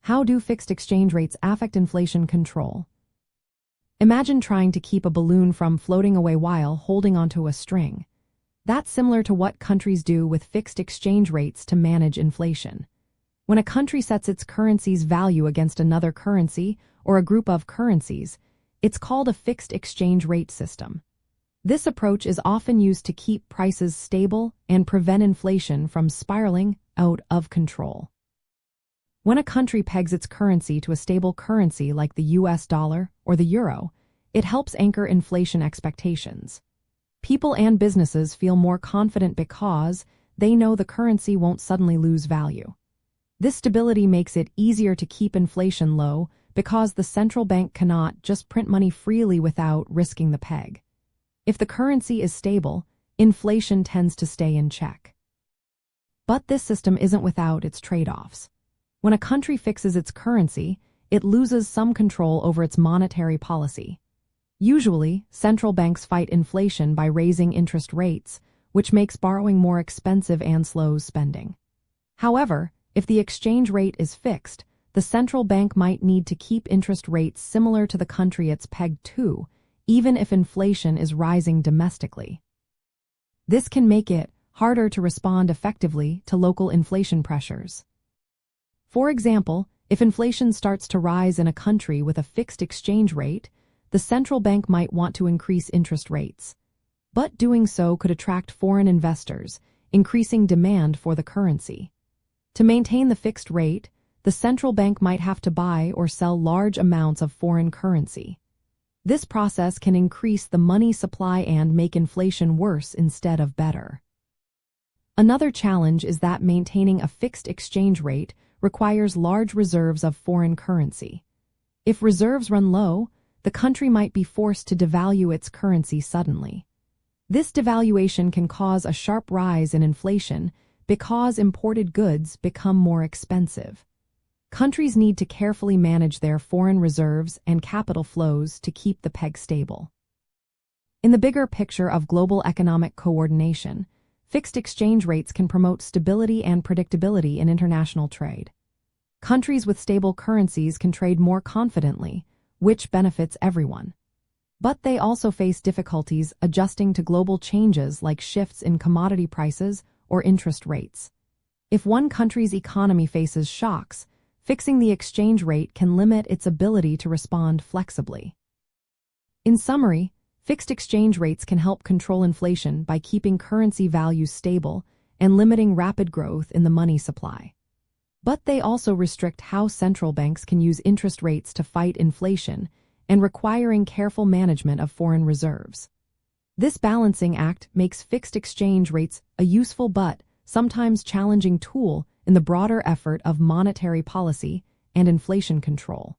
How do fixed exchange rates affect inflation control? Imagine trying to keep a balloon from floating away while holding onto a string. That's similar to what countries do with fixed exchange rates to manage inflation. When a country sets its currency's value against another currency or a group of currencies, it's called a fixed exchange rate system. This approach is often used to keep prices stable and prevent inflation from spiraling out of control. When a country pegs its currency to a stable currency like the US dollar or the euro, it helps anchor inflation expectations. People and businesses feel more confident because they know the currency won't suddenly lose value. This stability makes it easier to keep inflation low because the central bank cannot just print money freely without risking the peg. If the currency is stable, inflation tends to stay in check. But this system isn't without its trade-offs. When a country fixes its currency, it loses some control over its monetary policy. Usually, central banks fight inflation by raising interest rates, which makes borrowing more expensive and slows spending. However, if the exchange rate is fixed, the central bank might need to keep interest rates similar to the country it's pegged to, even if inflation is rising domestically. This can make it harder to respond effectively to local inflation pressures. For example, if inflation starts to rise in a country with a fixed exchange rate, the central bank might want to increase interest rates. But doing so could attract foreign investors, increasing demand for the currency. To maintain the fixed rate, the central bank might have to buy or sell large amounts of foreign currency. This process can increase the money supply and make inflation worse instead of better. Another challenge is that maintaining a fixed exchange rate requires large reserves of foreign currency. If reserves run low, the country might be forced to devalue its currency suddenly. This devaluation can cause a sharp rise in inflation because imported goods become more expensive. Countries need to carefully manage their foreign reserves and capital flows to keep the peg stable. In the bigger picture of global economic coordination, fixed exchange rates can promote stability and predictability in international trade. Countries with stable currencies can trade more confidently, which benefits everyone. But they also face difficulties adjusting to global changes like shifts in commodity prices or interest rates. If one country's economy faces shocks, fixing the exchange rate can limit its ability to respond flexibly. In summary, fixed exchange rates can help control inflation by keeping currency values stable and limiting rapid growth in the money supply. But they also restrict how central banks can use interest rates to fight inflation and requiring careful management of foreign reserves. This balancing act makes fixed exchange rates a useful but sometimes challenging tool in the broader effort of monetary policy and inflation control.